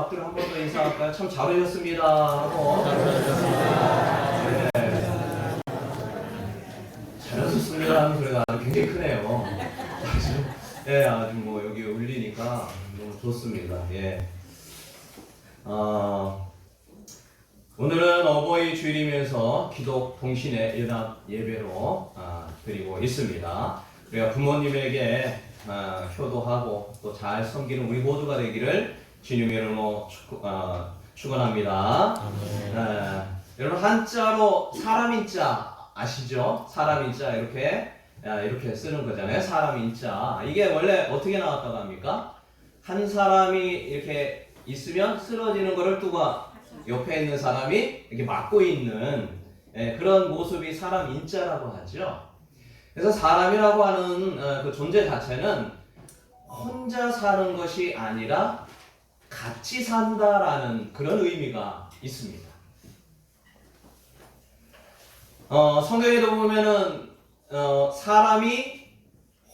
앞뒤로 한 번 더 인사할까요? 참 잘하셨습니다 하고. 네. 잘하셨습니다 하는 소리가 아주 굉장히 크네요. 아주, 예, 아주 뭐 여기 울리니까 너무 좋습니다. 예. 오늘은 어버이 주일이면서 기독 동신의 연합 예배로 드리고 있습니다. 우리가 부모님에게 효도하고 또 잘 섬기는 우리 모두가 되기를 주님의 이름으로 축원합니다. 여러분, 한자로 사람인자 아시죠? 사람인자 이렇게 쓰는 거잖아요. 사람인자. 이게 원래 어떻게 나왔다고 합니까? 한 사람이 이렇게 있으면 쓰러지는 거를 누가 옆에 있는 사람이 이렇게 막고 있는 그런 모습이 사람인자라고 하죠. 그래서 사람이라고 하는 그 존재 자체는 혼자 사는 것이 아니라 같이 산다라는 그런 의미가 있습니다. 성경에도 보면은 사람이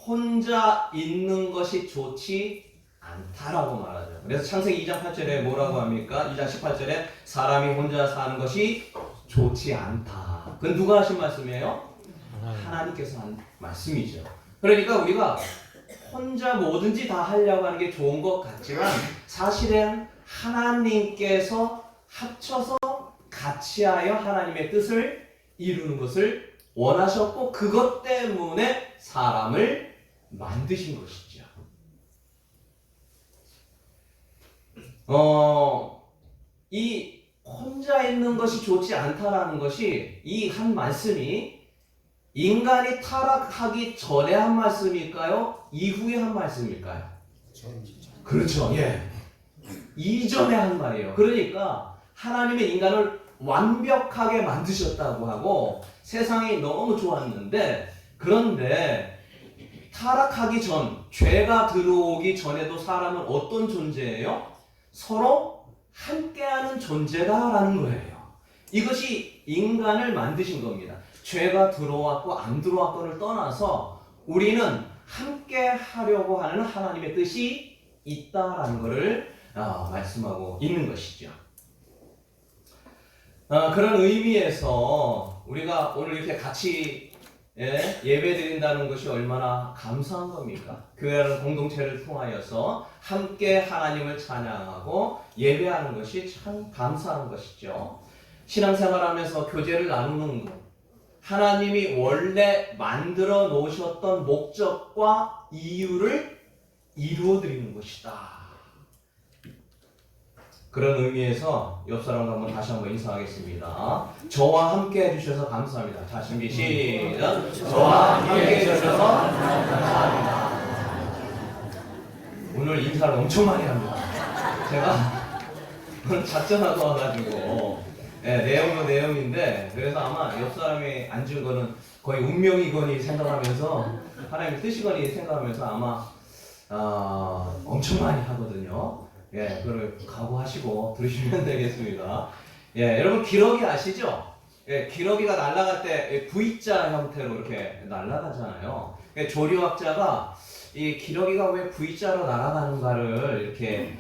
혼자 있는 것이 좋지 않다라고 말하죠. 그래서 창세기 2장 8절에 뭐라고 합니까? 2장 18절에 사람이 혼자 사는 것이 좋지 않다. 그건 누가 하신 말씀이에요? 하나님께서 한 말씀이죠. 그러니까 우리가 혼자 뭐든지 다 하려고 하는 게 좋은 것 같지만 사실은 하나님께서 합쳐서 같이 하여 하나님의 뜻을 이루는 것을 원하셨고 그것 때문에 사람을 만드신 것이죠. 이 혼자 있는 것이 좋지 않다라는 것이 이 한 말씀이 인간이 타락하기 전에 한 말씀일까요? 이후에 한 말씀일까요? 그렇죠. 예. 이전에 한 말이에요. 그러니까 하나님의 인간을 완벽하게 만드셨다고 하고 세상이 너무 좋았는데 그런데 타락하기 전, 죄가 들어오기 전에도 사람은 어떤 존재예요? 서로 함께하는 존재다라는 거예요. 이것이 인간을 만드신 겁니다. 죄가 들어왔고 안 들어왔고를 떠나서 우리는 함께 하려고 하는 하나님의 뜻이 있다라는 것을 말씀하고 있는 것이죠. 그런 의미에서 우리가 오늘 이렇게 같이 예배 드린다는 것이 얼마나 감사한 겁니까? 교회라는 공동체를 통하여서 함께 하나님을 찬양하고 예배하는 것이 참 감사한 것이죠. 신앙생활하면서 교제를 나누는 것, 하나님이 원래 만들어 놓으셨던 목적과 이유를 이루어 드리는 것이다. 그런 의미에서 옆 사람과 다시 한번 인사하겠습니다. 저와 함께 해주셔서 감사합니다. 자, 준비 시작. 저와 함께 해주셔서 감사합니다. 오늘 인사를 엄청 많이 합니다. 제가 오늘 작전하고 와가지고 내용도 내용인데 그래서 아마 옆 사람이 앉은 거는 거의 운명이거니 생각하면서 하나님의 뜻이거니 생각하면서 아마 엄청 많이 하거든요. 예, 그걸 각오하시고 들으시면 되겠습니다. 예, 여러분 기러기 아시죠? 예, 기러기가 날아갈 때 V자 형태로 이렇게 날아가잖아요. 조류학자가 이 기러기가 왜 V자로 날아가는가를 이렇게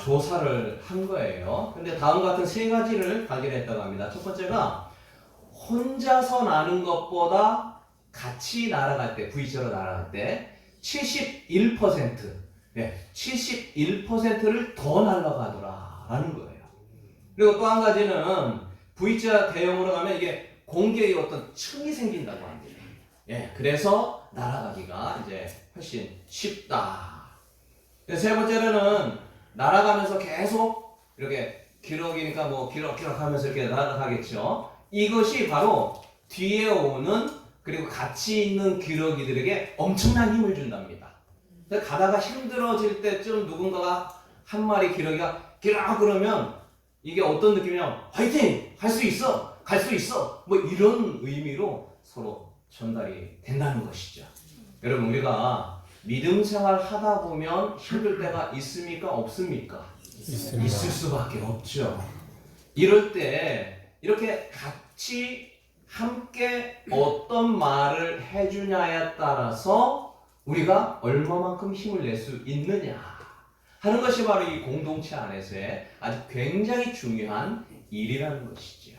조사를 한 거예요. 근데 다음과 같은 세 가지를 발견했다고 합니다. 첫 번째가 혼자서 나는 것보다 같이 날아갈 때, V자로 날아갈 때 71%, 71%를 더 날아가더라라는 거예요. 그리고 또 한 가지는 V자 대형으로 가면 이게 공기의 어떤 층이 생긴다고 합니다. 예, 그래서 날아가기가 이제 훨씬 쉽다. 세 번째로는 날아가면서 계속 이렇게 기러기니까 뭐 기럭기럭 하면서 이렇게 날아가겠죠. 이것이 바로 뒤에 오는 그리고 같이 있는 기러기들에게 엄청난 힘을 준답니다. 가다가 힘들어질 때쯤 누군가가 한 마리 기러기가 기락 그러면 이게 어떤 느낌이냐면 화이팅! 할 수 있어! 갈 수 있어! 뭐 이런 의미로 서로 전달이 된다는 것이죠. 여러분, 우리가 믿음 생활 하다 보면 힘들 때가 있습니까? 없습니까? 있습니다. 있을 수밖에 없죠. 이럴 때 이렇게 같이 함께 어떤 말을 해주냐에 따라서 우리가 얼마만큼 힘을 낼 수 있느냐 하는 것이 바로 이 공동체 안에서의 아주 굉장히 중요한 일이라는 것이죠.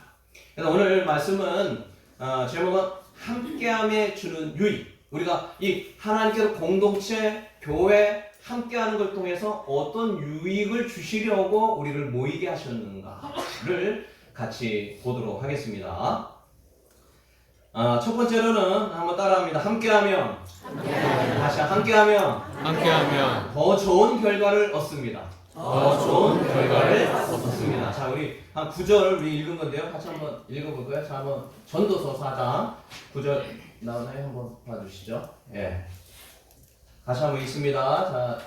그래서 오늘 말씀은 제목은 함께함에 주는 유익. 우리가 이 하나님께서 공동체, 교회 함께하는 걸 통해서 어떤 유익을 주시려고 우리를 모이게 하셨는가를 같이 보도록 하겠습니다. 첫 번째로는 한번 따라합니다. 함께하면, 다시 함께하면 더 좋은 결과를 얻습니다. 더 좋은 결과를 얻습니다. 자, 우리 한 9절 우리 읽은 건데요. 같이 한번 읽어볼까요? 자, 한번 전도서 4장 9절 나오나요? 한번 봐주시죠. 예. 다시 한번 읽습니다. 자,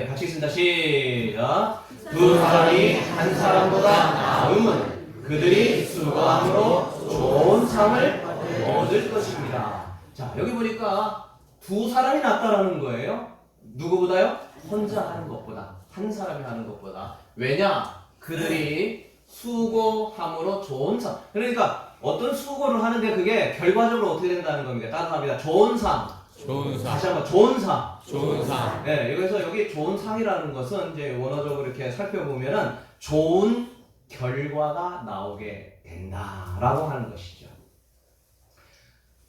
같이 읽습니다. 시작. 두 사람이 한 사람보다 나음은 그들이 수고함으로 좋은 상을 얻을 것입니다. 자, 여기 보니까 두 사람이 낫다라는 거예요. 누구보다요? 혼자 하는 것보다, 한 사람이 하는 것보다. 왜냐? 그들이 수고함으로 좋은 상. 그러니까 어떤 수고를 하는데 그게 결과적으로 어떻게 된다는 겁니다. 따뜻합니다. 좋은 상. 다시 한번 좋은 상. 네, 여기서 여기 좋은 상이라는 것은 이제 원어적으로 이렇게 살펴보면은 좋은 결과가 나오게 된다라고 하는 것이죠.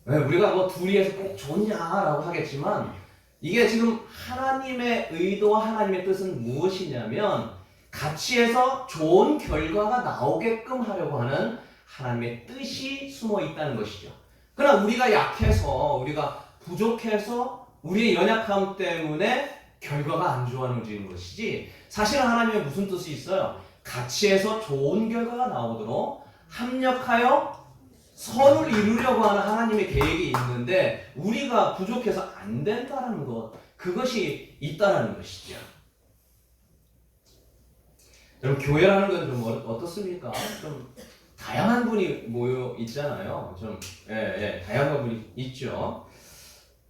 네, 우리가 뭐 둘이서 꼭 좋냐라고 하겠지만 이게 지금 하나님의 의도와 하나님의 뜻은 무엇이냐면 같이 해서 좋은 결과가 나오게끔 하려고 하는 하나님의 뜻이 숨어 있다는 것이죠. 그러나 우리가 약해서, 우리가 부족해서, 우리의 연약함 때문에 결과가 안 좋아지는 것이지, 사실은 하나님의 무슨 뜻이 있어요? 같이 해서 좋은 결과가 나오도록 합력하여 선을 이루려고 하는 하나님의 계획이 있는데 우리가 부족해서 안 된다는 것, 그것이 있다는 것이죠. 여러분, 교회라는 건 좀 어떻습니까? 좀 다양한 분이 모여 있잖아요. 좀 다양한 분이 있죠.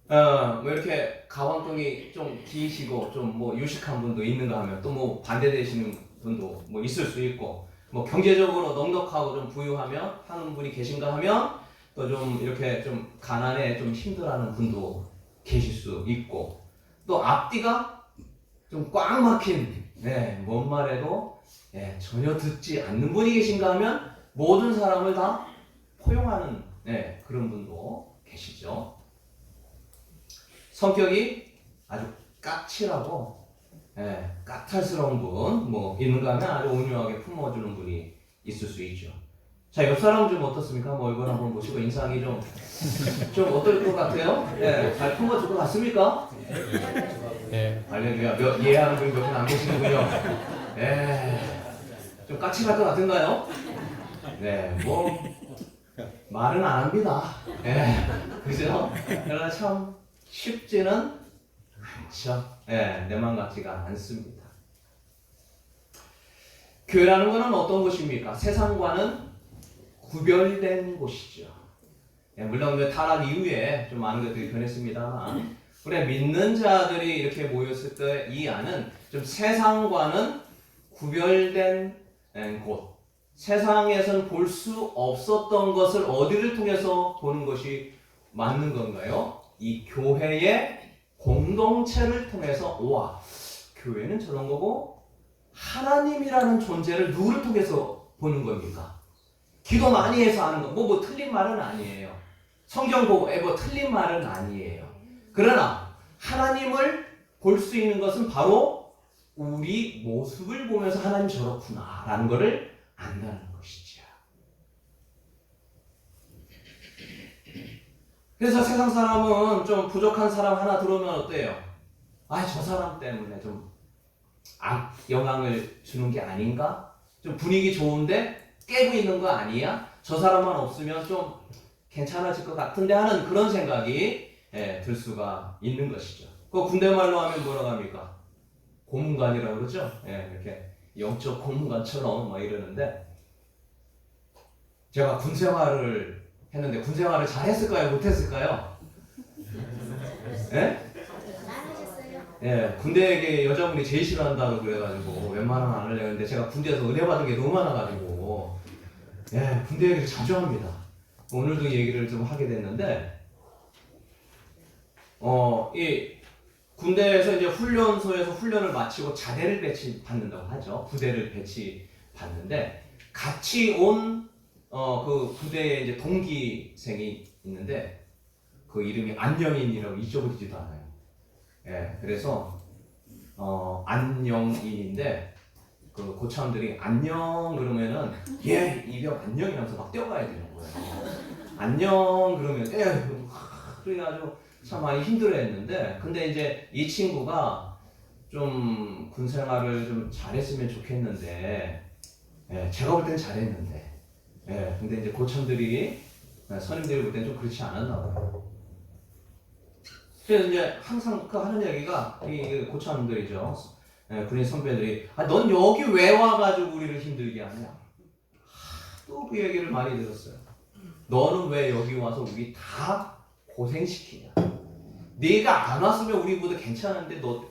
뭐 이렇게 가방통이 좀 기시고 좀 뭐 유식한 분도 있는가 하면 또 뭐 반대되시는 분도 뭐 있을 수 있고, 뭐 경제적으로 넉넉하고 좀 부유하며 하는 분이 계신가 하면 또 좀 이렇게 좀 가난해 좀 힘들어하는 분도 계실 수 있고, 또 앞뒤가 좀 꽉 막힌 뭔 말해도 전혀 듣지 않는 분이 계신가 하면 모든 사람을 다 포용하는 그런 분도 계시죠. 성격이 아주 까칠하고 까탈스러운 분 뭐 있는가 하면 아주 온유하게 품어주는 분이 있을 수 있죠. 자, 옆 사람 좀 어떻습니까? 뭐 얼굴 한번 보시고 인상이 좀 어떨 것 같아요? 잘 품어줄 것 같습니까? 네. 할렐루야. 이해하는 분이 몇 분 안 계시는군요. 좀 까칠할 것 같은가요? 뭐 말은 안 합니다. 그죠? 그러나 참 쉽지는 않죠. 내 맘 같지가 않습니다. 교회라는 것은 어떤 곳입니까? 세상과는 구별된 곳이죠. 물론 타락 이후에 좀 많은 것들이 변했습니다만, 우리 믿는 자들이 이렇게 모였을 때 이 안은 좀 세상과는 구별된 곳, 세상에서는 볼 수 없었던 것을 어디를 통해서 보는 것이 맞는 건가요? 이 교회의 공동체를 통해서, 와, 교회는 저런 거고 하나님이라는 존재를 누구를 통해서 보는 겁니까? 기도 많이 해서 하는 거, 뭐 틀린 말은 아니에요. 성경 보고 뭐 틀린 말은 아니에요. 그러나 하나님을 볼 수 있는 것은 바로 우리 모습을 보면서 하나님 저렇구나 라는 것을 안다는 것이죠. 그래서 세상 사람은 좀 부족한 사람 하나 들어오면 어때요? 저 사람 때문에 좀 영향을 주는 게 아닌가? 좀 분위기 좋은데 깨고 있는 거 아니야? 저 사람만 없으면 좀 괜찮아질 것 같은데 하는 그런 생각이 들 수가 있는 것이죠. 그 군대 말로 하면 뭐라고 합니까? 고문관이라고 그러죠? 이렇게 영적 고문관처럼 막 이러는데, 제가 군 생활을 했는데 군 생활을 잘 했을까요? 못 했을까요? 군대에게 여자분이 제일 싫어한다고 그래가지고 웬만하면 안 하려고 했는데, 제가 군대에서 은혜 받은 게 너무 많아가지고 군대 얘기를 자주 합니다. 오늘도 얘기를 좀 하게 됐는데, 군대에서 이제 훈련소에서 훈련을 마치고 자대를 배치받는다고 하죠. 부대를 배치받는데 같이 온 그 부대에 이제 동기생이 있는데 그 이름이 안영인이라고 잊어버리지도 않아요. 예, 그래서 안영인인데 그 고참들이 안녕 그러면은 예 이병 안녕이라면서 막 뛰어가야 되는 거예요. 안녕 그러면 그래가지고 참 많이 힘들어했는데 근데 이제 이 친구가 좀 군생활을 좀 잘했으면 좋겠는데 예, 제가 볼 땐 잘했는데 예, 근데 이제 고참들이 선임들이 볼 땐 좀 그렇지 않았나 봐요. 그래서 이제 항상 그 하는 얘기가 이 고참들이죠. 예, 군인 선배들이 넌 여기 왜 와가지고 우리를 힘들게 하냐. 또 그 얘기를 많이 들었어요. 너는 왜 여기 와서 우리 다 고생시키냐. 네가 안 왔으면 우리 모두 괜찮은데 너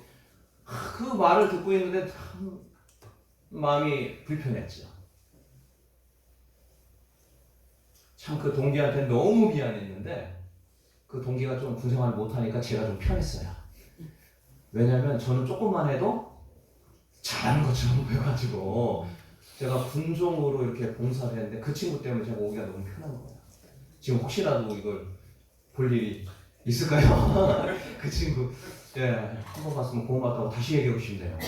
그 말을 듣고 있는데 참 마음이 불편했죠. 참 그 동기한테 너무 미안했는데 그 동기가 좀 군생활 못하니까 제가 좀 편했어요. 왜냐면 저는 조금만 해도 잘하는 것처럼 보여가지고 제가 군종으로 이렇게 봉사를 했는데 그 친구 때문에 제가 오기가 너무 편한 거예요. 지금 혹시라도 이걸 볼 일이 있을까요? 그 친구 예, 한번 봤으면 고맙다고 다시 얘기하고 싶네요.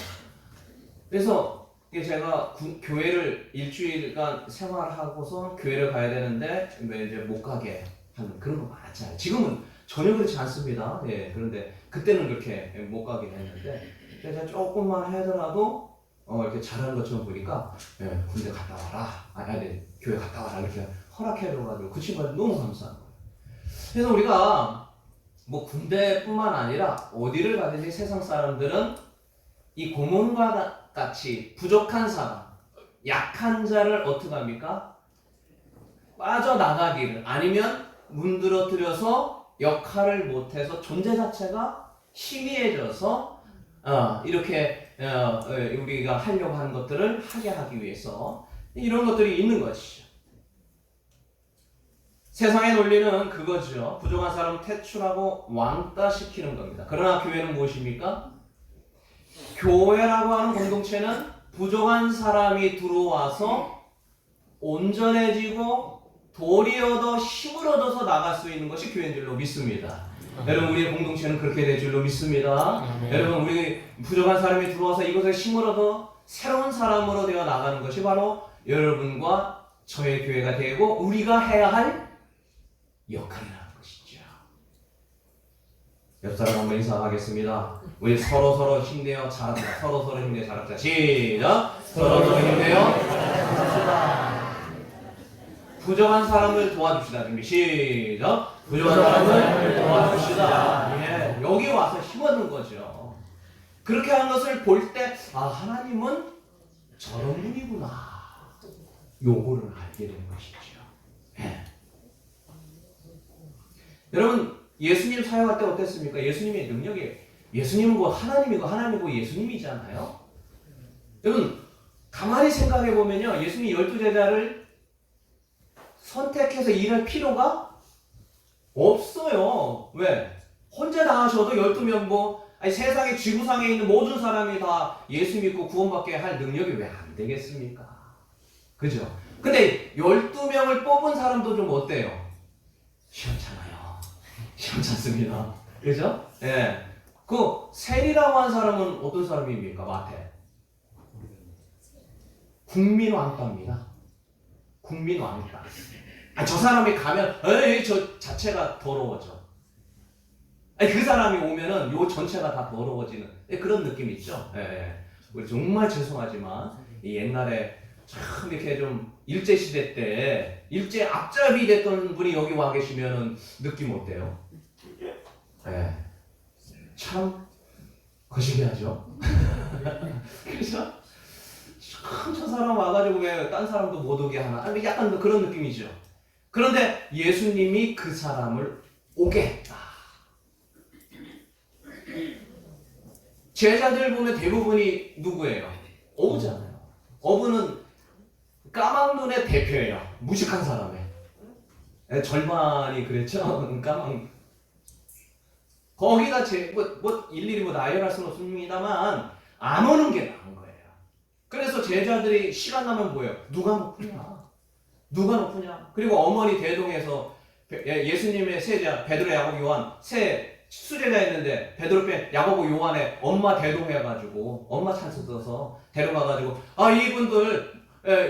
그래서 제가 교회를 일주일간 생활하고서 교회를 가야 되는데 이제 못 가게 하는 그런 거 많잖아요. 지금은 전혀 그렇지 않습니다. 예, 그런데 그때는 그렇게 못 가게 했는데 제가 조금만 하더라도 이렇게 잘하는 것처럼 보니까 예, 군대 갔다 와라, 아니 교회 갔다 와라 이렇게 허락해줘가지고 그 친구한테 너무 감사한 거예요. 그래서 우리가 뭐 군대뿐만 아니라 어디를 가든지 세상 사람들은 이 고문과 같이 부족한 사람, 약한 자를 어떻게 합니까? 빠져나가기를 아니면 문드러뜨려서 역할을 못해서 존재 자체가 희미해져서 이렇게 우리가 하려고 하는 것들을 하게 하기 위해서 이런 것들이 있는 것이죠. 세상의 논리는 그거죠. 부족한 사람을 퇴출하고 왕따시키는 겁니다. 그러나 교회는 무엇입니까? 교회라고 하는 공동체는 부족한 사람이 들어와서 온전해지고 도리 얻어 힘을 얻어서 나갈 수 있는 것이 교회인 줄로 믿습니다. 여러분 우리의 공동체는 그렇게 될 줄로 믿습니다. 여러분 우리 부족한 사람이 들어와서 이곳에 힘을 얻어 새로운 사람으로 되어 나가는 것이 바로 여러분과 저의 교회가 되고 우리가 해야 할 역할이라는 것이죠. 옆 사람 한번 인사하겠습니다. 우리 서로 힘내어 잘합니다. 서로 힘내어 잘합니다. 시작! 서로 힘내어 잘합시다. 부족한 사람을 도와줍시다. 준비 시작! 부족한 사람을 도와줍시다. 예, 여기 와서 힘 얻는 거죠. 그렇게 하는 것을 볼 때 하나님은 저런 분이구나. 요거를 알게 되는 것이죠. 예. 여러분 예수님 사역할 때 어땠습니까? 예수님의 능력이 예수님은 뭐 하나님이고 하나님이고 예수님이잖아요. 여러분 가만히 생각해 보면요, 예수님이 12제자를 선택해서 일할 필요가 없어요. 왜? 혼자 다 하셔도 12명 세상의 지구상에 있는 모든 사람이 다 예수 믿고 구원받게 할 능력이 왜 안 되겠습니까? 그죠? 근데 12명을 뽑은 사람도 좀 어때요? 시원찮아요. 시원찮습니다. 그죠? 예. 그 셀이라고 한 사람은 어떤 사람입니까? 마태. 국민 왕따입니다. 국민 왕따. 저 사람이 가면 저 자체가 더러워져. 그 사람이 오면은 요 전체가 다 더러워지는 그런 느낌 있죠. 예. 우리 정말 죄송하지만 이 옛날에 참 이렇게 좀 일제 시대 때 일제 앞잡이 됐던 분이 여기 와 계시면은 느낌 어때요? 예. 참 거시기하죠. 그래서 참 저 사람 와가지고 왜 딴 사람도 못 오게 하나? 약간 그런 느낌이죠. 그런데 예수님이 그 사람을 오게 했다. 제자들 보면 대부분이 누구예요? 어부잖아요. 어부는 까막눈의 대표예요. 무식한 사람의. 절반이 그랬죠. 까막. 거기가 일일이 나열할 수는 없습니다만 안 오는 게 나은 거예요. 그래서 제자들이 시간 나면 뭐예요? 누가 높으냐? 누가 높으냐? 그리고 어머니 대동에서 예수님의 세자 베드로, 야고보, 요한 세 수제자 있는데 베드로 빼 야고보, 요한의 엄마 대동해가지고 엄마 찬스 써서 데려가가지고 이분들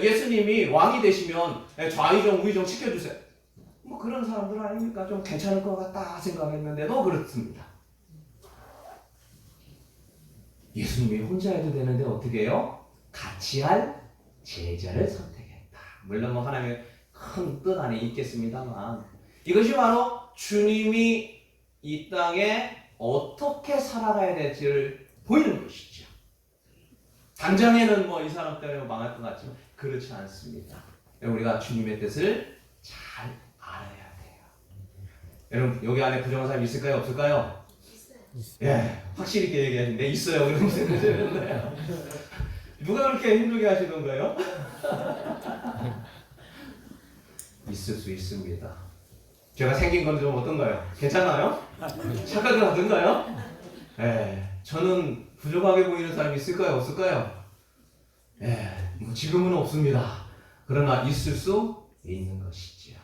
예수님이 왕이 되시면 좌의정 우의정 시켜주세요. 뭐 그런 사람들 아닙니까? 좀 괜찮을 것 같다 생각했는데도 그렇습니다. 예수님이 혼자 해도 되는데 어떻게 해요? 같이 할 제자를 선택했다. 물론 뭐 하나님의 큰 뜻 안에 있겠습니다만 이것이 바로 주님이 이 땅에 어떻게 살아가야 될지를 보이는 것이죠. 당장에는 뭐 이 사람 때문에 망할 것 같지만 그렇지 않습니다. 우리가 주님의 뜻을 잘 알아야 돼요. 여러분 여기 안에 부정한 사람 있을까요? 없을까요? 예, 확실히 있게 얘기하시는데 있어요. 그런 무슨 문제였나요? 누가 그렇게 힘들게 하시던가요? 있을 수 있습니다. 제가 생긴 건 좀 어떤가요? 괜찮아요? 착각을 하던가요? 예, 저는 부족하게 보이는 사람이 있을까요? 없을까요? 예, 뭐 지금은 없습니다. 그러나 있을 수 있는 것이지요.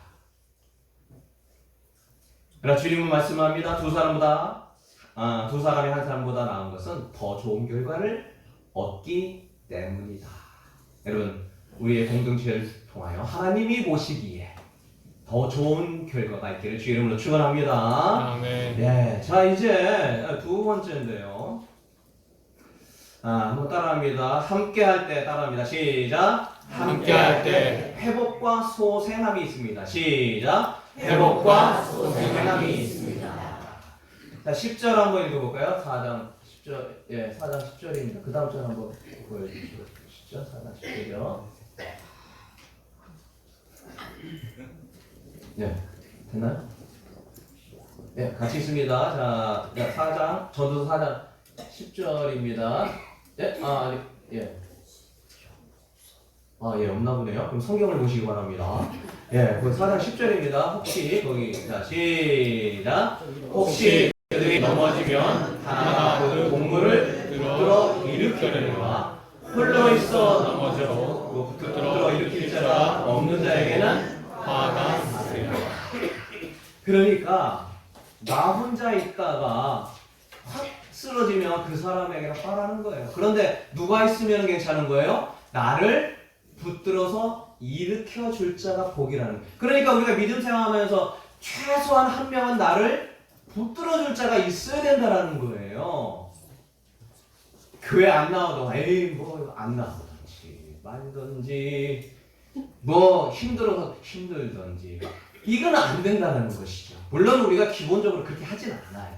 그러나 주님은 말씀합니다. 두 사람이 한 사람보다 나은 것은 더 좋은 결과를 얻기 때문이다. 여러분, 우리의 공동체를 통하여 하나님이 보시기에 더 좋은 결과가 있기를 주의 이름으로 축원합니다. 아멘. 네, 자 이제 두 번째인데요. 한번 따라합니다. 함께할 때 따라합니다. 시작. 함께할 때 회복과 소생함이 있습니다. 시작. 회복과 소생함이 있습니다. 자, 10절 한번 읽어볼까요? 4장 10절, 예, 4장 10절입니다. 그 다음 절 한번 보여주시죠. 4장 10절이요. 예, 됐나요? 예, 같이 있습니다. 자, 4장, 전도서 4장 10절입니다. 예, 예. 예, 없나 보네요. 그럼 성경을 보시기 바랍니다. 예, 그 4장 10절입니다. 혹시, 거기, 자, 시작. 혹시 그들이 넘어지면 하나가 그 동물을 붙들어 일으키려니와 홀로 있어 넘어져도 붙들어 일으킬 자가 없는 자에게는 화가 나세요. 그러니까 나 혼자 있다가 확 쓰러지면 그 사람에게는 화나는 거예요. 그런데 누가 있으면 괜찮은 거예요? 나를 붙들어서 일으켜 줄 자가 복이라는 거예요. 그러니까 우리가 믿음 생활하면서 최소한 한 명은 나를 붙들어 줄 자가 있어야 된다는 거예요. 교회 안 나와도 뭐 안 나오든지 말든지 뭐 힘들어서 힘들든지 이건 안 된다는 것이죠. 물론 우리가 기본적으로 그렇게 하진 않아요.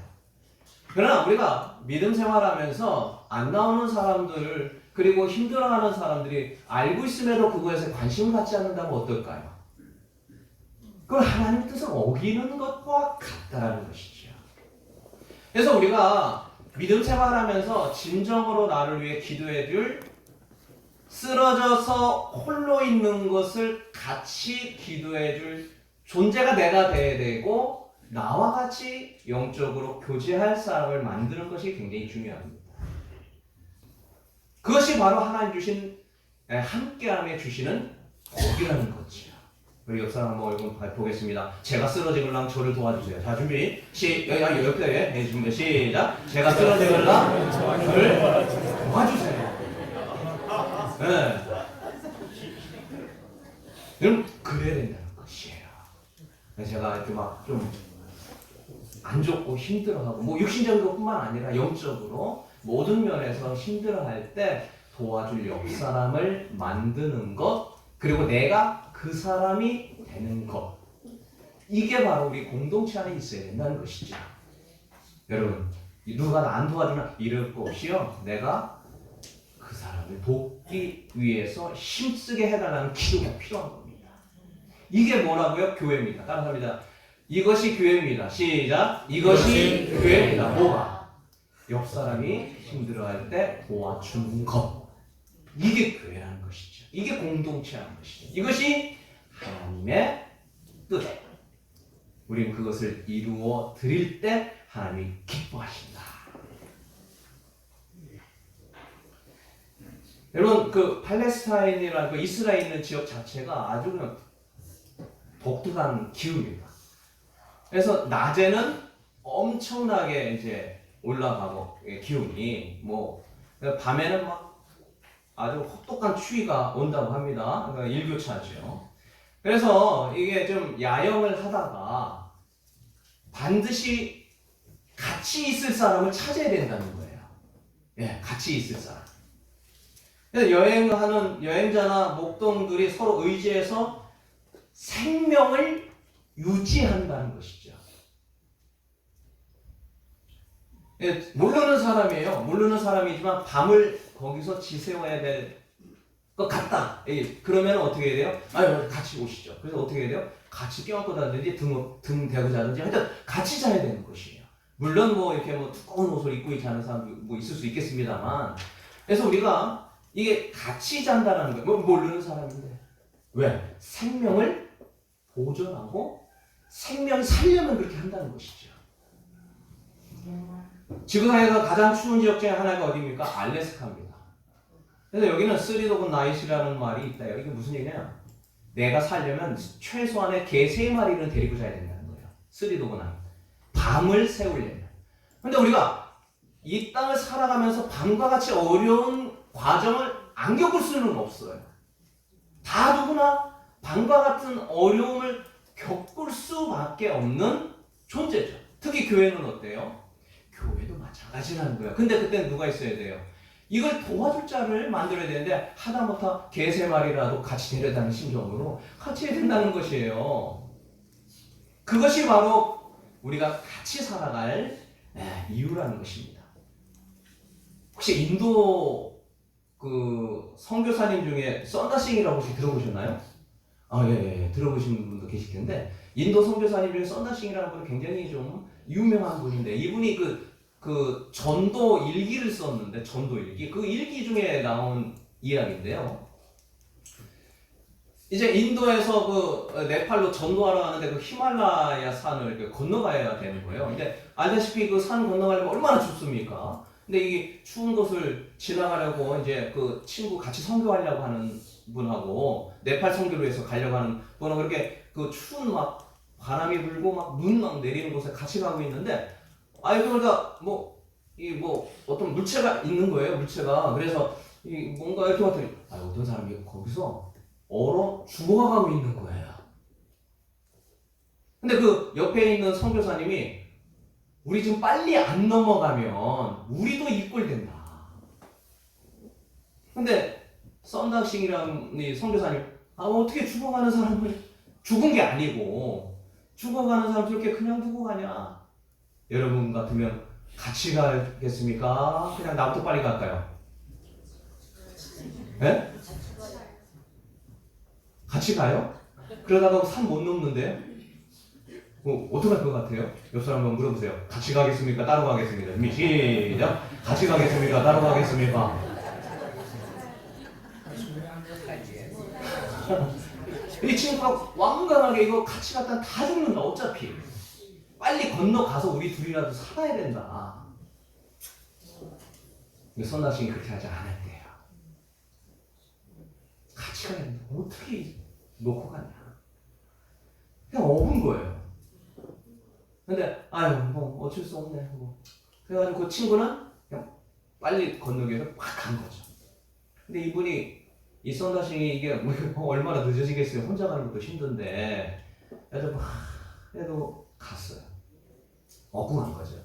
그러나 우리가 믿음 생활하면서 안 나오는 사람들 그리고 힘들어하는 사람들이 알고 있음에도 그거에서 관심을 갖지 않는다면 어떨까요? 그건 하나님 뜻을 어기는 것과 같다라는 것이죠. 그래서 우리가 믿음 생활하면서 진정으로 나를 위해 기도해 줄 쓰러져서 홀로 있는 것을 같이 기도해 줄 존재가 내가 돼야 되고 나와 같이 영적으로 교제할 사람을 만드는 것이 굉장히 중요합니다. 그것이 바로 하나님 주신 함께함에 주시는 복이라는 거죠. 우리 옆 사람 한번 얼굴 보겠습니다. 제가 쓰러지걸랑 저를 도와주세요. 자, 준비. 옆에 준비. 시작. 제가 쓰러지걸랑 저를 도와주세요. 네. 그럼 그래야 된다는 것이에요. 제가 이렇게 막 좀 안 좋고 힘들어하고 뭐 육신적인 것뿐만 아니라 영적으로 모든 면에서 힘들어할 때 도와줄 옆 사람을 만드는 것 그리고 내가 그 사람이 되는 것 이게 바로 우리 공동체 안에 있어야 된다는 것이죠. 여러분 누가 나 안 도와주나 이럴 거 없이요 내가 그 사람을 돕기 위해서 힘쓰게 해달라는 기도가 필요한 겁니다. 이게 뭐라고요? 교회입니다. 따라합니다. 이것이 교회입니다. 시작. 이것이 교회입니다. 뭐가? 옆 사람이 힘들어할 때 도와주는 것. 이게 교회라는 것이죠. 이게 공동체라는 것이죠. 이것이 하나님의 뜻. 우리는 그것을 이루어 드릴 때 하나님이 기뻐하신다. 여러분 그 팔레스타인이라는 그 이스라엘 있는 지역 자체가 아주 그냥 독특한 기후입니다. 그래서 낮에는 엄청나게 이제 올라가고 기온이 뭐 밤에는 막 아주 혹독한 추위가 온다고 합니다. 그러니까 일교차죠. 그래서 이게 좀 야영을 하다가 반드시 같이 있을 사람을 찾아야 된다는 거예요. 예, 같이 있을 사람. 그래서 여행하는 여행자나 목동들이 서로 의지해서 생명을 유지한다는 것이죠. 예, 모르는 사람이에요. 모르는 사람이지만 밤을 거기서 지새워야 될 것 같다. 예, 그러면 어떻게 해야 돼요? 아유, 같이 오시죠. 그래서 어떻게 해야 돼요? 같이 껴안고 자든지 등 대고 자든지 하여튼 같이 자야 되는 것이에요. 물론 뭐 이렇게 뭐 두꺼운 옷을 입고 자는 사람도 뭐 있을 수 있겠습니다만, 그래서 우리가 이게 같이 잔다는 거예요. 뭐 모르는 사람인데 왜? 생명을 보존하고 생명 살려면 그렇게 한다는 것이죠. 지구상에서 가장 추운 지역 중에 하나가 어디입니까? 알래스카입니다. 그래서 여기는 쓰리도그 나잇이라는 말이 있다. 이게 무슨 얘기냐? 내가 살려면 최소한의 개 3마리는 데리고 자야 된다는 거예요. 쓰리도그 나잇. 밤을 새우려면. 근데 우리가 이 땅을 살아가면서 밤과 같이 어려운 과정을 안 겪을 수는 없어요. 다 누구나 밤과 같은 어려움을 겪을 수밖에 없는 존재죠. 특히 교회는 어때요? 교회도 마찬가지라는 거예요. 근데 그때는 누가 있어야 돼요? 이걸 도와줄 자를 만들어야 되는데 하다못해 개 3마리라도 같이 데려다니는 심정으로 같이 해야 된다는 것이에요. 그것이 바로 우리가 같이 살아갈 이유라는 것입니다. 혹시 인도 그 선교사님 중에 썬다싱이라고 혹시 들어보셨나요? 예, 들어보신 분도 계실 텐데 인도 선교사님 중에 썬다싱이라는 분은 굉장히 좀 유명한 분인데 이분이 그 전도 일기를 썼는데 전도 일기 그 일기 중에 나온 이야기인데요. 이제 인도에서 그 네팔로 전도하러 가는데 그 히말라야 산을 건너가야 되는 거예요. 근데 알다시피 그 산 건너가려면 얼마나 춥습니까? 근데 이 추운 곳을 지나가려고 이제 그 친구 같이 선교하려고 하는 분하고 네팔 선교를 위해서 가려고 하는 분하고 이렇게 그 추운 막 바람이 불고 막 눈 막 내리는 곳에 같이 가고 있는데 그러니까 뭐 어떤 물체가 있는 거예요. 물체가. 그래서 뭔가 이렇게 봤더니 어떤 사람이 거기서 얼어 죽어가고 있는 거예요. 근데 그 옆에 있는 선교사님이 우리 지금 빨리 안 넘어가면 우리도 이 꼴 된다. 근데 썬다싱이라는 이 선교사님 어떻게 죽어가는 사람을 죽은 게 아니고 죽어가는 사람 저렇게 그냥 두고 가냐? 여러분 같으면 같이 가겠습니까? 그냥 나부터 빨리 갈까요? 네? 같이 가요? 그러다가 산 못 넘는데요? 어떻게 할 것 같아요? 옆 사람 한번 물어보세요. 같이 가겠습니까? 따로 가겠습니까? 시작! 같이 가겠습니까? 따로 가겠습니까? 이 친구가 완강하게 이거 같이 갔다 다 죽는다 어차피 빨리 건너가서 우리 둘이라도 살아야 된다. 선다싱이 그렇게 하지 않았대요. 같이 가야 된다. 어떻게 놓고 가냐. 그냥 업은 거예요. 근데 뭐 어쩔 수 없네. 뭐. 그래가지고 그 친구는 그냥 빨리 건너기 위해서 팍 간 거죠. 근데 이분이 이 썬다싱이 이게 얼마나 늦어지겠어요. 혼자 가는 것도 힘든데 그래도 갔어요. 억울한 거죠.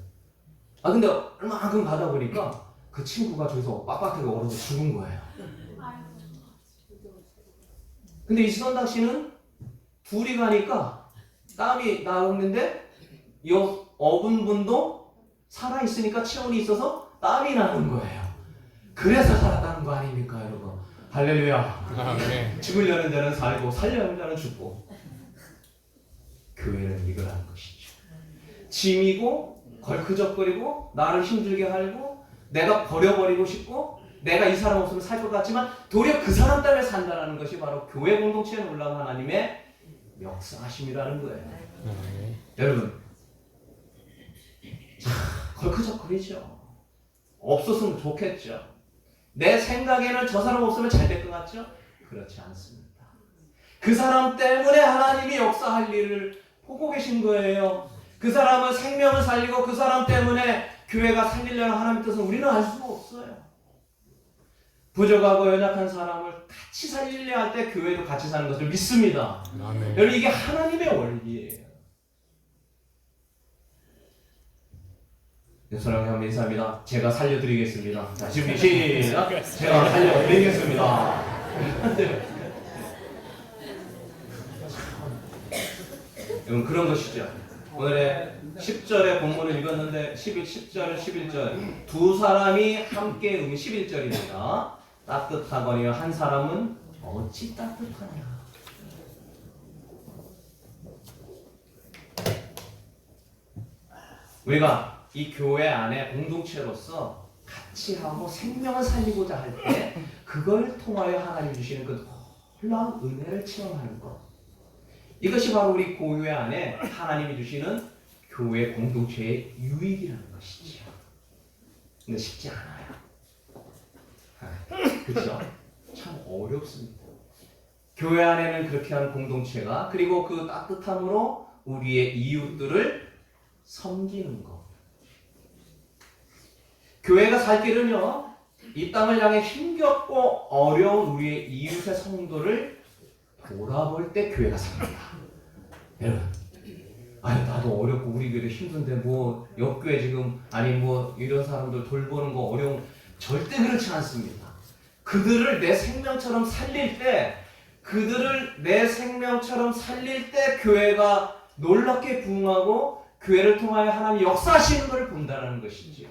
근데 얼마만큼 가다 보니까 그 친구가 저기서 빡빡하게 얼어서 죽은 거예요. 근데 이 썬다싱은 둘이 가니까 땀이 나오는데 이 업은 분도 살아있으니까 체온이 있어서 땀이 나는 거예요. 그래서 살았다는 거 아닙니까, 여러분? 할렐루야. 네. 죽으려는 자는 살고 살려는 자는 죽고. 교회는 이거라는 것이죠. 짐이고 걸그적거리고 나를 힘들게 하고 내가 버려버리고 싶고 내가 이 사람 없으면 살 것 같지만 도리어 그 사람 때문에 산다는 것이 바로 교회 공동체에 놀라운 하나님의 역사하심이라는 거예요. 여러분 걸크적거리죠. 없었으면 좋겠죠. 내 생각에는 저 사람 없으면 잘 될 것 같죠? 그렇지 않습니다. 그 사람 때문에 하나님이 역사할 일을 보고 계신 거예요. 그 사람은 생명을 살리고 그 사람 때문에 교회가 살리려는 하나님의 뜻은 우리는 알 수가 없어요. 부족하고 연약한 사람을 같이 살리려 할 때 교회도 같이 사는 것을 믿습니다. 아멘. 여러분 이게 하나님의 원리예요. 사랑하는 한번 인사합니다. 제가 살려드리겠습니다. 자, 지금 시작. 제가 살려드리겠습니다. 여러분 그런 것이죠. 오늘의 10절의 본문을 읽었는데 10절, 11절 두 사람이 함께 11절입니다. 따뜻하거니와 한 사람은 어찌 따뜻하냐. 우리가 이 교회 안에 공동체로서 같이 하고 생명을 살리고자 할 때 그걸 통하여 하나님 주시는 그 놀라운 은혜를 체험하는 것. 이것이 바로 우리 교회 안에 하나님이 주시는 교회 공동체의 유익이라는 것이죠. 근데 쉽지 않아요. 그렇죠? 참 어렵습니다. 교회 안에는 그렇게 한 공동체가 그리고 그 따뜻함으로 우리의 이웃들을 섬기는 것. 교회가 살 길은요, 이 땅을 향해 힘겹고 어려운 우리의 이웃의 성도를 돌아볼 때 교회가 삽니다. 여러분, 아니 나도 어렵고 우리 교회도 힘든데 뭐 옆교회 지금 아니 뭐 이런 사람들 돌보는 거 어려운 절대 그렇지 않습니다. 그들을 내 생명처럼 살릴 때 그들을 내 생명처럼 살릴 때 교회가 놀랍게 부흥하고 교회를 통하여 하나님 역사하시는 것을 본다는 것이지요.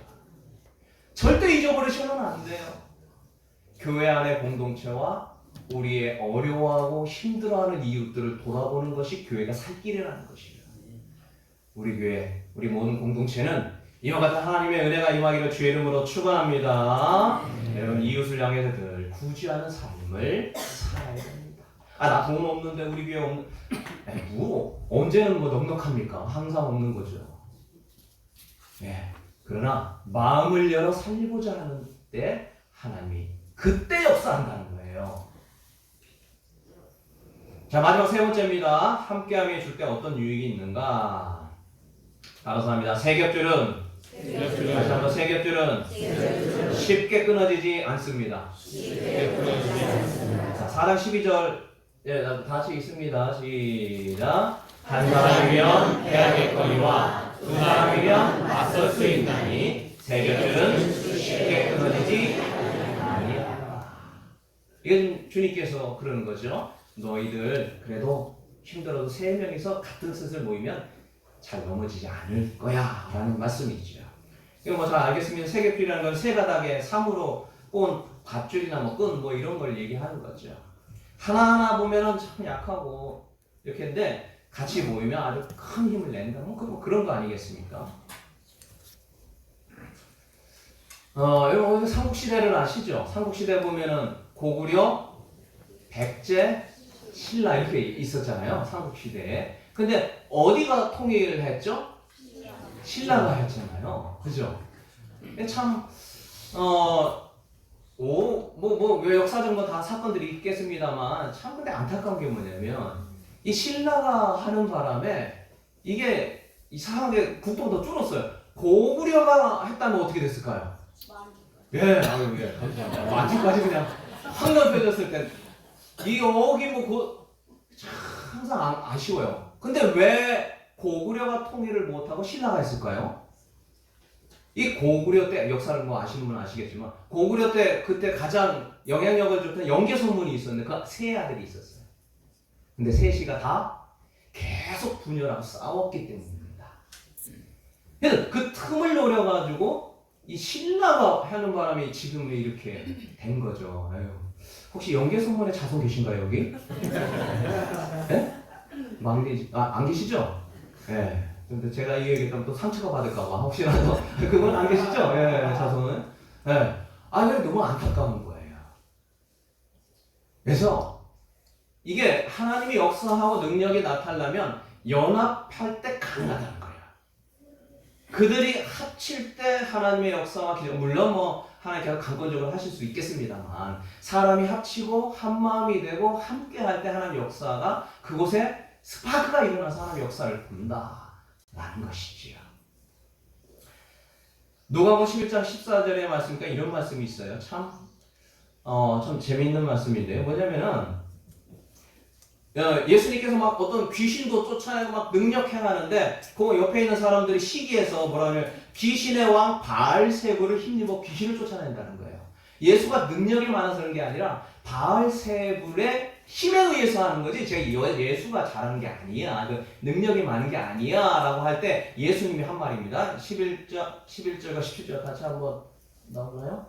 절대 잊어버리셔는 안 돼요. 교회 안의 공동체와 우리의 어려워하고 힘들어하는 이웃들을 돌아보는 것이 교회가 살 길이라는 것이에요. 우리 교회, 우리 모든 공동체는 이와 같은 하나님의 은혜가 임하기를 주의 이름으로 축원합니다. 여러분 이웃을 향해서 늘 구제하는 삶을 살아야 됩니다. 아, 나 돈 없는데 우리 교회 없는 뭐 언제는 뭐 넉넉합니까? 항상 없는 거죠. 예. 그러나 마음을 열어 살리고자 하는 때 하나님이 그때 역사한다는 거예요. 자, 마지막 세 번째입니다. 함께함이 줄 때 어떤 유익이 있는가? 따라서 합니다. 세 겹줄은 다시 한번 세 겹줄은 쉽게 끊어지지 않습니다. 자, 4장 12절 예, 다 같이 읽습니다. 시작. 한 사람이면 해야겠거니와 두 사람이면 맞설 수 있나니 세 겹줄은 쉽게 끊어지지 아니하라. 이건 주님께서 그러는 거죠. 너희들 그래도 힘들어도 세 명이서 같은 뜻을 모이면 잘 넘어지지 않을 거야 라는 말씀이죠. 이거 뭐 잘 알겠습니다. 세 겹줄이라는 건 세 가닥에 3으로 꼰 밧줄이나 뭐 끈 뭐 이런 걸 얘기하는 거죠. 하나하나 보면은 참 약하고 이렇게 했는데 같이 모이면 아주 큰 힘을 낸다. 뭐 그런 거 아니겠습니까? 여러분 삼국시대를 아시죠? 삼국시대 보면은 고구려, 백제, 신라 이렇게 있었잖아요. 삼국시대에. 근데 어디가 통일을 했죠? 신라가 했잖아요. 그죠? 참, 왜 역사적 뭐 다 사건들이 있겠습니다만, 참 근데 안타까운 게 뭐냐면, 이 신라가 하는 바람에, 이게 이상하게 국토가 더 줄었어요. 고구려가 했다면 어떻게 됐을까요? 예, 아유, 예, 감사합니다. 아직까지 그냥 한가해졌을 때, 여기 항상 아쉬워요. 근데 왜 고구려가 통일을 못하고 신라가 했을까요? 이 고구려 때 역사를 뭐 아시는 분은 아시겠지만 고구려 때 그때 가장 영향력을 줬던 영계소문이 있었는데 그 세 아들이 있었어요. 근데 셋이가 다 계속 분열하고 싸웠기 때문입니다. 그래서 그 틈을 노려가지고 이 신라가 하는 바람에 지금 이렇게 된 거죠. 아유. 혹시 영계소문에 자손 계신가요 여기? 네? 안 계시죠? 네. 근데 제가 이 얘기했다면 또 상처가 받을까봐 혹시라도 그분 안 계시죠? 예, 자손은. 예. 아, 이게 너무 안타까운 거예요. 그래서 이게 하나님이 역사하고 능력이 나타나면 연합할 때 가능하다는 거예요. 그들이 합칠 때 하나님의 역사와 기적, 물론 뭐 하나님께서 강권적으로 하실 수 있겠습니다만 사람이 합치고 한 마음이 되고 함께 할 때 하나님의 역사가 그곳에 스파크가 일어나서 하나님의 역사를 본다라는 것이지요. 누가복음 11장 14절의 말씀이니까 이런 말씀이 있어요. 참 재미있는 말씀인데요. 뭐냐면은 예수님께서 막 어떤 귀신도 쫓아내고 막 능력 행하는데 그 옆에 있는 사람들이 시기해서 뭐라면 귀신의 왕 바알세불을 힘입어 귀신을 쫓아낸다는 거예요. 예수가 능력이 많아서 그런 게 아니라 바알세불의 힘에 의해서 하는 거지 제가 예수가 잘하는 게 아니야. 그 능력이 많은 게 아니야 라고 할 때 예수님이 한 말입니다. 11절과 17절 같이 한번 나오나요?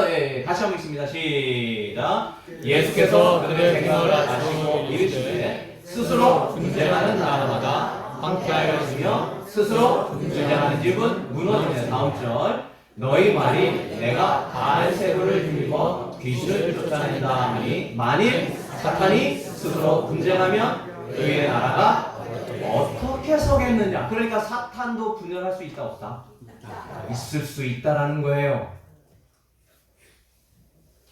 예. 같이 한번 있습니다. 시작. 예수께서 그들의 생각을 아시고 이르시되 스스로 분쟁하는 나라마다 황폐하였으며 스스로 분쟁하는 집은 무너지네. 다음 절. 너희 말이 내가 바알세불을 힘입어 귀신을 쫓아낸다 하니 만일 사탄이 스스로 분쟁하면 그의 나라가 어떻게 서겠느냐. 그러니까 사탄도 분열할 수 있다 없다? 있을 수 있다라는 거예요.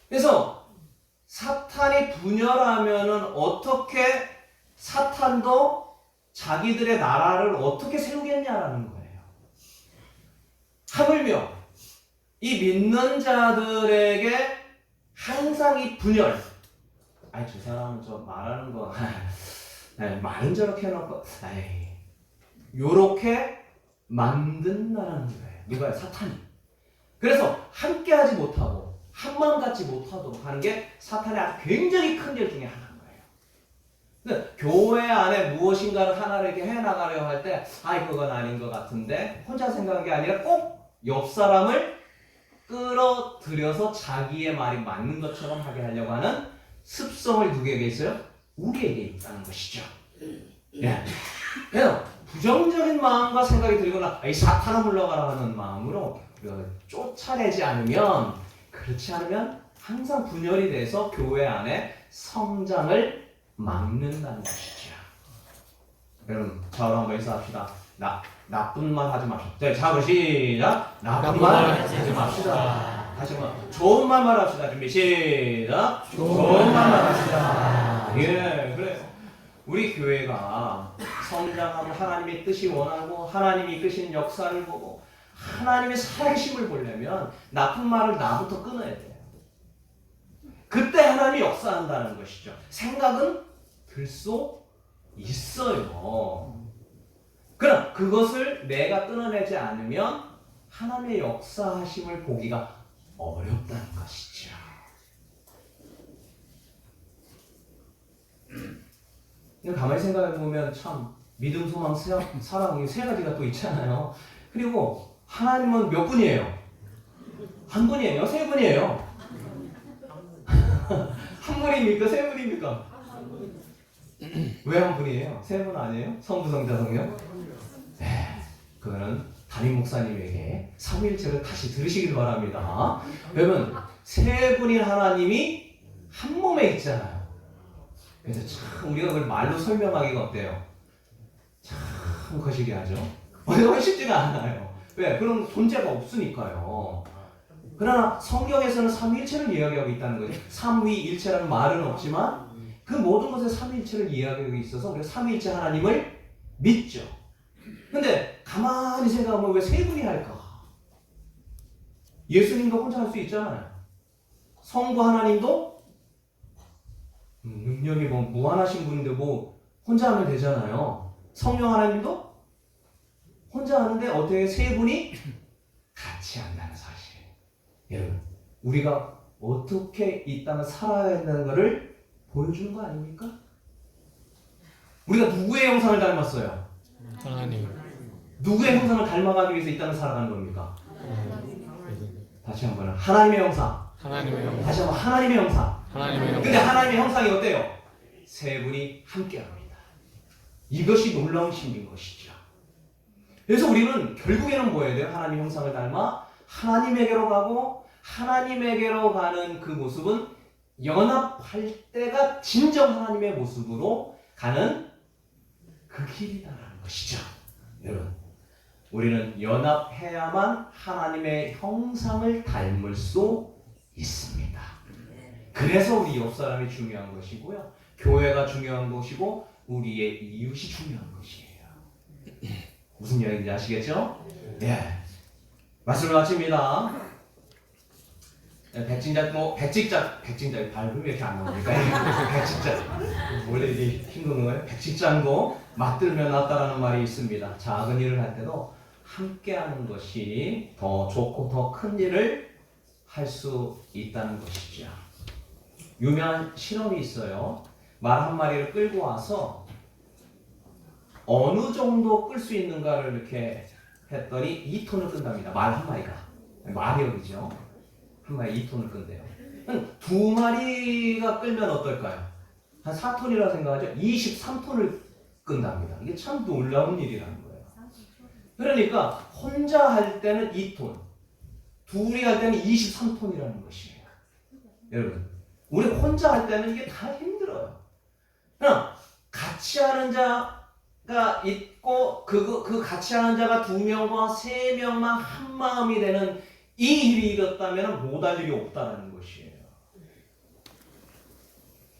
그래서 사탄이 분열하면은 어떻게 사탄도 자기들의 나라를 어떻게 세우겠냐라는 거예요. 하물며 이 믿는 자들에게 항상 이 분열. 아이 저 사람은 저 말하는 거 말은 저렇게 해놓고 요렇게 만든다는 거예요. 누가요? 사탄이. 그래서 함께하지 못하고 한마음 갖지 못하도록 하는 게 사탄의 아주 굉장히 큰 일 중에 하나인 거예요. 근데 교회 안에 무엇인가를 하나를 이렇게 해나가려 할 때 그건 아닌 것 같은데 혼자 생각한 게 아니라 꼭 옆 사람을 끌어들여서 자기의 말이 맞는 것처럼 하게 하려고 하는 습성을 누구에게 있어요? 우리에게 있다는 것이죠. 예. 그래서 부정적인 마음과 생각이 들거나 이 사탄아 물러가라 하는 마음으로 우리가 쫓아내지 않으면 그렇지 않으면 항상 분열이 돼서 교회 안에 성장을 막는다는 것이죠. 여러분 저로 한번 인사합시다. 나쁜 말 하지 마십시오. 자, 시작. 나쁜 말 하지 맙시다. 다시 한번 좋은 말 말합시다. 준비 시작. 좋은 말 말합시다. 예, 그래. 우리 교회가 성장하고 하나님의 뜻이 원하고 하나님이 이끄시는 역사를 보고 하나님의 살아계심을 보려면 나쁜 말을 나부터 끊어야 돼요. 그때 하나님이 역사한다는 것이죠. 생각은 들 수 있어요. 그럼 그것을 내가 끊어내지 않으면 하나님의 역사하심을 보기가 어렵다는 것이죠. 가만히 생각해 보면 참 믿음, 소망, 사랑 이 세 가지가 또 있잖아요. 그리고 하나님은 몇 분이에요? 한 분이에요? 세 분이에요? 한 분입니까? 세 분입니까? 왜 한 분이에요? 세 분 아니에요? 성부, 성자, 성령? 네, 그거는 담임 목사님에게 삼위일체를 다시 들으시길 바랍니다. 여러분, 세 분인 하나님이 한 몸에 있잖아요. 그래서 참 우리가 그걸 말로 설명하기가 어때요? 참 거시기하죠. 너무 쉽지가 않아요. 왜? 그런 존재가 없으니까요. 그러나 성경에서는 삼위일체를 이야기하고 있다는 거죠. 삼위일체라는 말은 없지만 그 모든 것에 삼위일체를 이야기하고 있어서 우리가 삼위일체 하나님을 믿죠. 근데 가만히 생각하면 왜 세 분이 할까? 예수님도 혼자 할 수 있잖아요. 성부 하나님도 능력이 뭐 무한하신 분인데 뭐 혼자 하면 되잖아요. 성령 하나님도 혼자 하는데 어떻게 세 분이 같이 한다는 사실. 여러분, 우리가 어떻게 이 땅을 살아야 한다는 것을 보여주는 거 아닙니까? 우리가 누구의 형상을 닮았어요? 하나님. 누구의 형상을 닮아가기 위해서 이 땅을 살아가는 겁니까? 다시 한번 하나님의 형상. 하나님의 형상. 다시 한번 하나님의 형상. 하나님의 형상. 근데 하나님의 형상이 어때요? 세 분이 함께합니다. 이것이 놀라운 신비인 것이죠. 그래서 우리는 결국에는 뭐 해야 돼요? 하나님의 형상을 닮아 하나님에게로 가고 하나님에게로 가는 그 모습은 연합할 때가 진정 하나님의 모습으로 가는 그 길이다라는 것이죠. 여러분, 우리는 연합해야만 하나님의 형상을 닮을 수 있습니다. 그래서 우리 옆사람이 중요한 것이고요. 교회가 중요한 것이고 우리의 이웃이 중요한 것이에요. 무슨 이야기인지 아시겠죠? 네. 말씀을 마칩니다. 백직장 발음이 이렇게 안 나오니까 백직장 원래 이게 힘든 거예요. 백직장도 맞들면 낫다라는 말이 있습니다. 작은 일을 할 때도 함께하는 것이 더 좋고 더 큰 일을 할 수 있다는 것이죠. 유명한 실험이 있어요. 말 한 마리를 끌고 와서 어느 정도 끌 수 있는가를 이렇게 했더니 2톤을 끈답니다. 말 한 마리가. 마력이죠. 한 마리 2톤을 끈대요. 두 마리가 끌면 어떨까요? 한 4톤이라 생각하죠? 23톤을 끈답니다. 이게 참 놀라운 일이라는 거예요. 그러니까 혼자 할 때는 2톤, 둘이 할 때는 23톤이라는 것이에요. 여러분, 우리 혼자 할 때는 이게 다 힘들어요. 그냥 같이 하는 자가 있고 그 같이 하는 자가 2명과 3명만 한 마음이 되는 이 일이 일었다면 못할 일이 없다는 것이에요.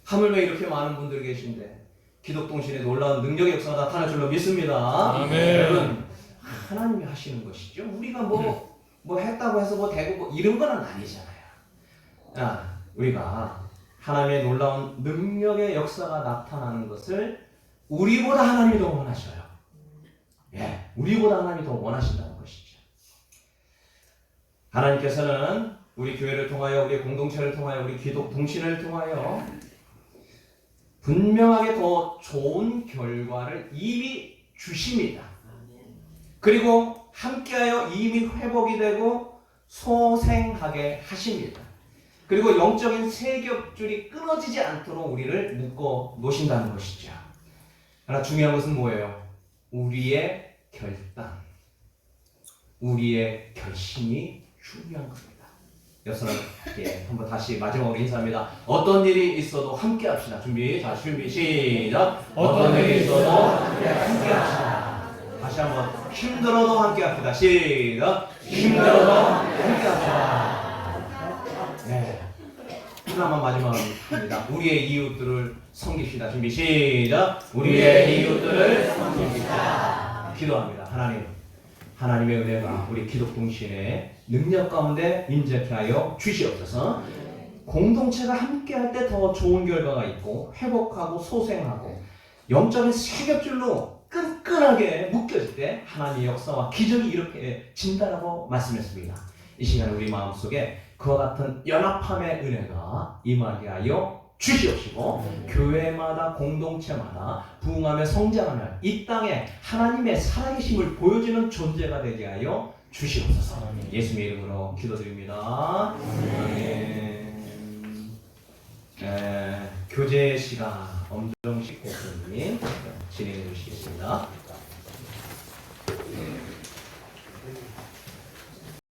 하물며 이렇게 많은 분들이 계신데 기독동신의 놀라운 능력의 역사가 나타날 줄로 믿습니다. 아멘. 여러분, 하나님이 하시는 것이죠. 우리가 뭐 했다고 해서 뭐 되고 뭐 이런 건 아니잖아요. 우리가 하나님의 놀라운 능력의 역사가 나타나는 것을 우리보다 하나님이 더 원하셔요. 예, 우리보다 하나님이 더 원하신다는 것이죠. 하나님께서는 우리 교회를 통하여, 우리 공동체를 통하여, 우리 기독동신을 통하여 분명하게 더 좋은 결과를 이미 주십니다. 그리고 함께하여 이미 회복이 되고 소생하게 하십니다. 그리고 영적인 세겹줄이 끊어지지 않도록 우리를 묶어 놓으신다는 것이죠. 그러나 중요한 것은 뭐예요? 우리의 결단, 우리의 결심이 중요한 겁니다. 여러분, 한번 다시 마지막으로 인사합니다. 어떤 일이 있어도 함께 합시다. 준비, 시작. 어떤 일이 있어도 함께 합시다. 다시 한번 힘들어도 함께 합시다. 시작. 힘들어도 함께 합시다. 네. 하나만 마지막으로 합니다. 우리의 이웃들을 섬깁시다. 준비, 시작. 우리의 이웃들을 섬깁시다. 기도합니다. 하나님의 은혜가 우리 기독동신의 능력 가운데 임재케 하여 주시옵소서. 공동체가 함께할 때 더 좋은 결과가 있고 회복하고 소생하고 영적인 세겹줄로 끈끈하게 묶여질 때 하나님의 역사와 기적이 이렇게 진다라고 말씀했습니다. 이 시간 우리 마음속에 그와 같은 연합함의 은혜가 임하게 하여 주시옵시고 교회마다 공동체마다 부흥하며 성장하며 이 땅에 하나님의 살아계심을 보여주는 존재가 되게 하여 주시옵소서. 예수님의 이름으로 기도드립니다. 교제 시간 엄정식 목사님 진행해 주시겠습니다.